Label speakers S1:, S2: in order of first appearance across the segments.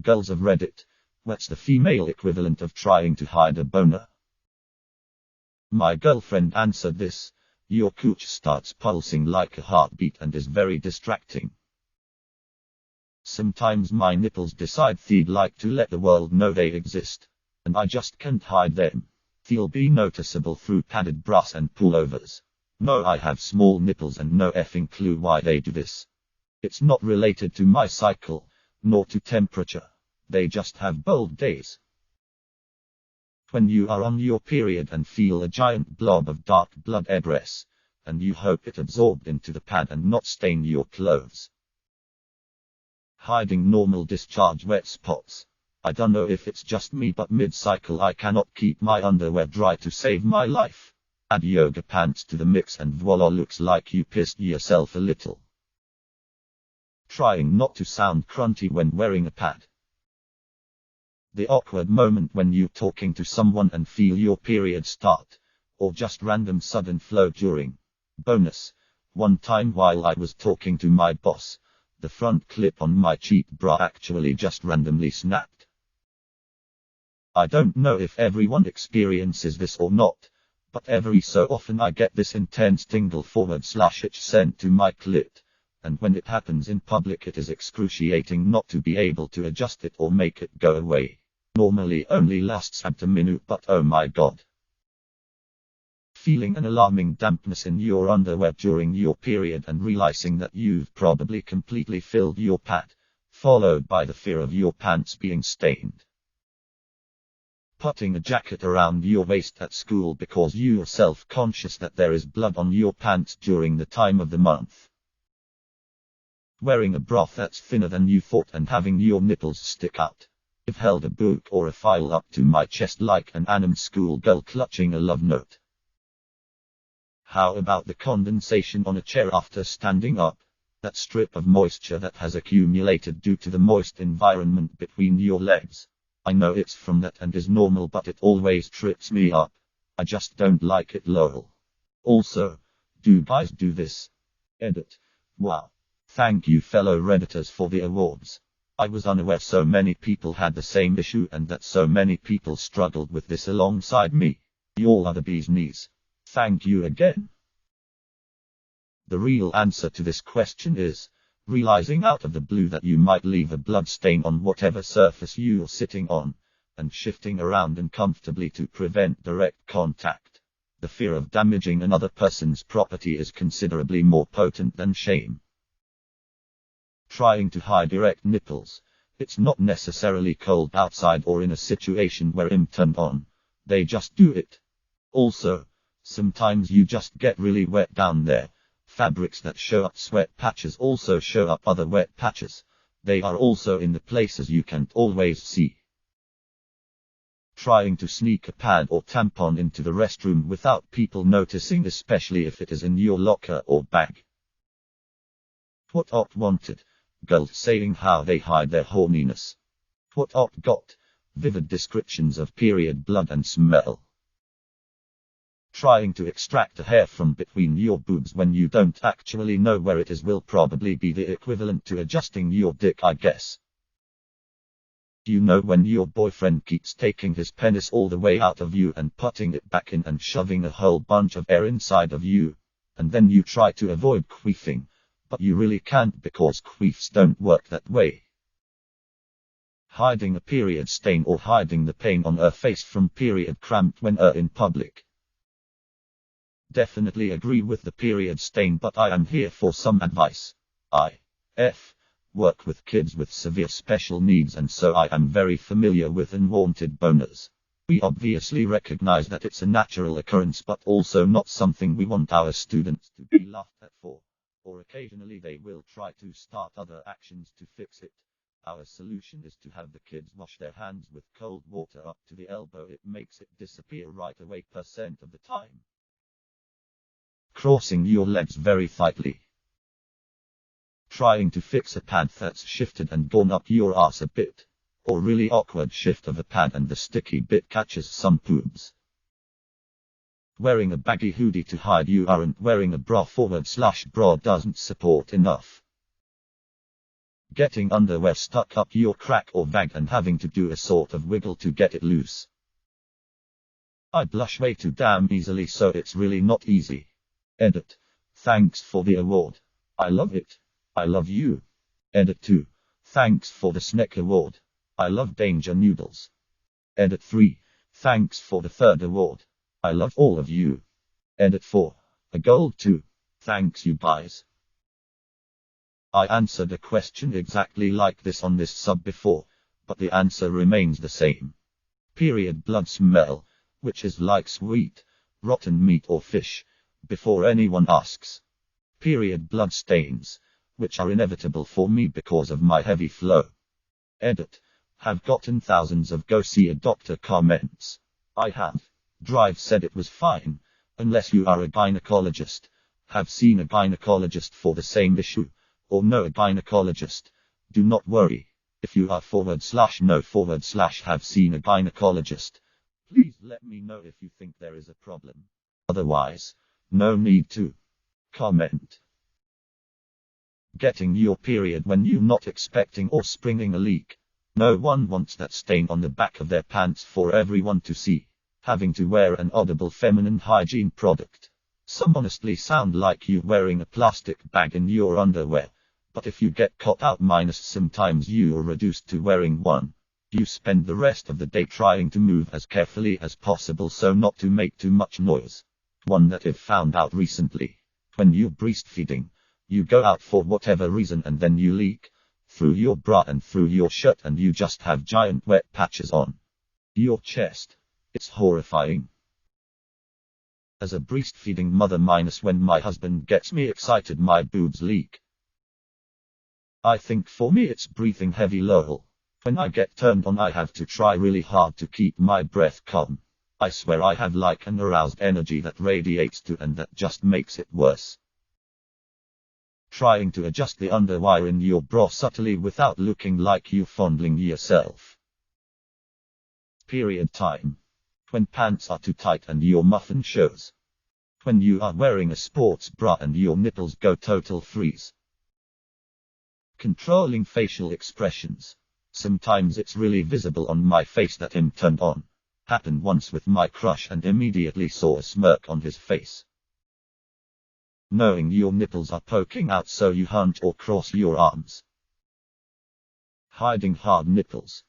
S1: girls of Reddit, what's the female equivalent of trying to hide a boner? My girlfriend answered this: your cooch starts pulsing like a heartbeat and is very distracting. Sometimes my nipples decide they'd like to let the world know they exist, and I just can't hide them. They'll be noticeable through padded bras and pullovers. No, I have small nipples and no effing clue why they do this. It's not related to my cycle, nor to temperature. They just have bold days. When you are on your period and feel a giant blob of dark blood egress, and you hope it absorbed into the pad and not stain your clothes. Hiding normal discharge wet spots. I don't know if it's just me, but mid-cycle I cannot keep my underwear dry to save my life. Add yoga pants to the mix and voila, looks like you pissed yourself a little. Trying not to sound grunty when wearing a pad. The awkward moment when you're talking to someone and feel your period start, or just random sudden flow during. Bonus: one time while I was talking to my boss, the front clip on my cheap bra actually just randomly snapped. I don't know if everyone experiences this or not, but every so often I get this intense tingle /itch sent to my clit, and when it happens in public it is excruciating not to be able to adjust it or make it go away. Normally only lasts about a minute, but oh my god. Feeling an alarming dampness in your underwear during your period and realizing that you've probably completely filled your pad, followed by the fear of your pants being stained. Putting a jacket around your waist at school because you're self-conscious that there is blood on your pants during the time of the month. Wearing a bra that's thinner than you thought and having your nipples stick out. I've held a book or a file up to my chest like an anime schoolgirl clutching a love note. How about the condensation on a chair after standing up? That strip of moisture that has accumulated due to the moist environment between your legs. I know it's from that and is normal, but it always trips me up. I just don't like it, lol. Also, do guys do this? Edit. Wow. Thank you fellow Redditors for the awards. I was unaware so many people had the same issue and that so many people struggled with this alongside me. Y'all are the bee's knees. Thank you again. The real answer to this question is realizing out of the blue that you might leave a blood stain on whatever surface you're sitting on, and shifting around uncomfortably to prevent direct contact. The fear of damaging another person's property is considerably more potent than shame. Trying to hide erect nipples. It's not necessarily cold outside or in a situation where I'm turned on. They just do it. Also, sometimes you just get really wet down there. Fabrics that show up sweat patches also show up other wet patches. They are also in the places you can't always see. Trying to sneak a pad or tampon into the restroom without people noticing, especially if it is in your locker or bag. What op wanted? Girls saying how they hide their horniness. What op got? Vivid descriptions of period blood and smell. Trying to extract a hair from between your boobs when you don't actually know where it is will probably be the equivalent to adjusting your dick, I guess. You know when your boyfriend keeps taking his penis all the way out of you and putting it back in and shoving a whole bunch of air inside of you, and then you try to avoid queefing, but you really can't because queefs don't work that way. Hiding a period stain or hiding the pain on her face from period cramp when in public. Definitely agree with the period stain, but I am here for some advice. I work with kids with severe special needs, and so I am very familiar with unwanted boners. We obviously recognize that it's a natural occurrence, but also not something we want our students to be laughed at for. Or occasionally they will try to start other actions to fix it. Our solution is to have the kids wash their hands with cold water up to the elbow. It makes it disappear right away % of the time. Crossing your legs very tightly. Trying to fix a pad that's shifted and gone up your ass a bit. Or really awkward shift of a pad and the sticky bit catches some boobs. Wearing a baggy hoodie to hide you aren't wearing a bra /bra doesn't support enough. Getting underwear stuck up your crack or vag and having to do a sort of wiggle to get it loose. I blush way too damn easily, so it's really not easy. Edit. Thanks for the award. I love it. I love you. Edit 2. Thanks for the snack award. I love danger noodles. Edit 3. Thanks for the third award. I love all of you. Edit 4. A gold 2. Thanks you guys. I answered a question exactly like this on this sub before, but the answer remains the same. Period blood smell, which is like sweet, rotten meat or fish, before anyone asks. Period blood stains, which are inevitable for me because of my heavy flow. Edit. Have gotten thousands of go see a doctor comments. I have. Drive said it was fine, unless you are a gynecologist. Have seen a gynecologist for the same issue, or know a gynecologist. Do not worry. If you are /no/have seen a gynecologist, please let me know if you think there is a problem. Otherwise, no need to comment. Getting your period when you're not expecting or springing a leak. No one wants that stain on the back of their pants for everyone to see. Having to wear an audible feminine hygiene product. Some honestly sound like you wearing a plastic bag in your underwear. But if you get caught out minus sometimes you're reduced to wearing one. You spend the rest of the day trying to move as carefully as possible so not to make too much noise. One that I've found out recently. When you're breastfeeding, you go out for whatever reason and then you leak through your bra and through your shirt and you just have giant wet patches on your chest. It's horrifying. As a breastfeeding mother minus when my husband gets me excited my boobs leak. I think for me it's breathing heavy lol. When I get turned on I have to try really hard to keep my breath calm. I swear I have like an aroused energy that radiates to and that just makes it worse. Trying to adjust the underwire in your bra subtly without looking like you fondling yourself. Period time. When pants are too tight and your muffin shows. When you are wearing a sports bra and your nipples go total freeze. Controlling facial expressions. Sometimes it's really visible on my face that I'm turned on. Happened once with my crush and immediately saw a smirk on his face. Knowing your nipples are poking out so you hunch or cross your arms. Hiding hard nipples.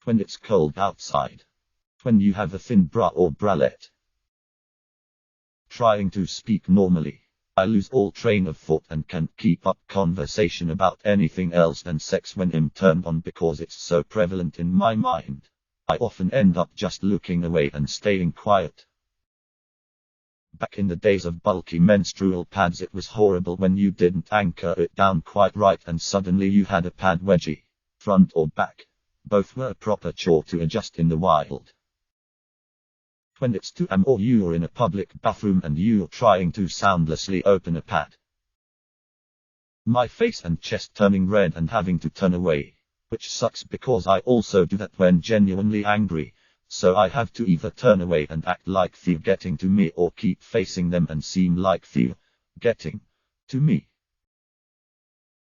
S1: When it's cold outside. When you have a thin bra or bralette. Trying to speak normally. I lose all train of thought and can't keep up conversation about anything else than sex when I'm turned on because it's so prevalent in my mind. I often end up just looking away and staying quiet. Back in the days of bulky menstrual pads it was horrible when you didn't anchor it down quite right and suddenly you had a pad wedgie. Front or back. Both were a proper chore to adjust in the wild. When it's 2 am or you're in a public bathroom and you're trying to soundlessly open a pad. My face and chest turning red and having to turn away. Which sucks because I also do that when genuinely angry. So I have to either turn away and act like they're getting to me or keep facing them and seem like they're getting to me.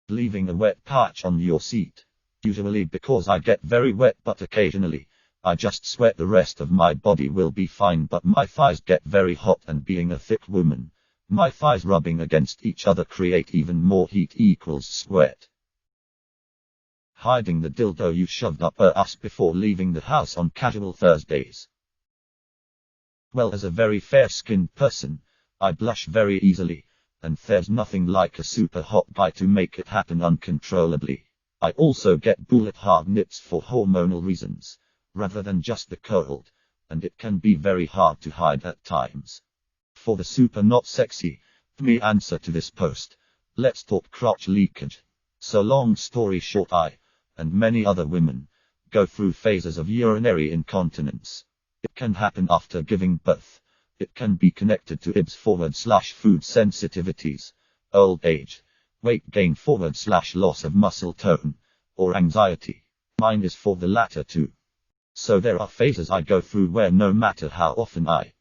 S1: Leaving a wet patch on your seat. Usually because I get very wet but occasionally. I just sweat the rest of my body will be fine but my thighs get very hot and being a thick woman, my thighs rubbing against each other create even more heat equals sweat. Hiding the dildo you shoved up her ass before leaving the house on casual Thursdays. Well, as a very fair-skinned person, I blush very easily, and there's nothing like a super hot guy to make it happen uncontrollably. I also get bullet hard nips for hormonal reasons. Rather than just the cold, and it can be very hard to hide at times. For the super not sexy, me answer to this post, let's talk crotch leakage. So long story short I, and many other women, go through phases of urinary incontinence. It can happen after giving birth. It can be connected to IBS/food sensitivities, old age, weight gain /loss of muscle tone, or anxiety. Mine is for the latter too. So there are phases I go through where no matter how often I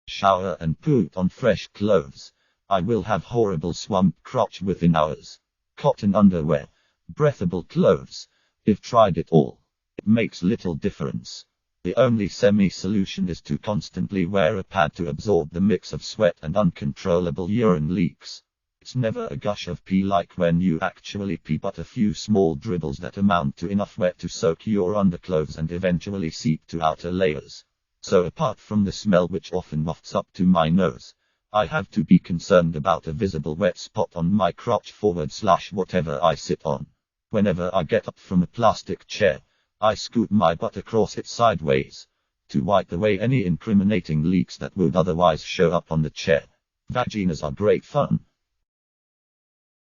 S1: shower and put on fresh clothes, I will have horrible swamp crotch within hours. Cotton underwear, Breathable clothes. I've tried it all. It makes little difference. The only semi-solution is to constantly wear a pad to absorb the mix of sweat and uncontrollable urine leaks. It's never a gush of pee like when you actually pee, but a few small dribbles that amount to enough wet to soak your underclothes and eventually seep to outer layers. So apart from the smell which often wafts up to my nose, I have to be concerned about a visible wet spot on my crotch / whatever I sit on. Whenever I get up from a plastic chair, I scoot my butt across it sideways to wipe away any incriminating leaks that would otherwise show up on the chair. Vaginas are great fun.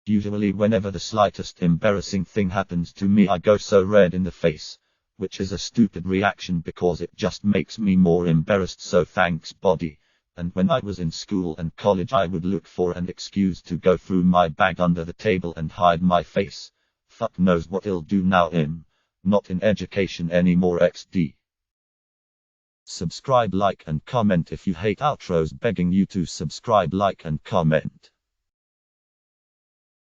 S1: Usually whenever the slightest embarrassing thing happens to me, I go so red in the face, which is a stupid reaction because it just makes me more embarrassed, so thanks body. And when I was in school and college, I would look for an excuse to go through my bag under the table and hide my face. Fuck knows what I'll do now. Not in education anymore XD. Subscribe, like and comment if you hate outros. Begging you to subscribe, like and comment.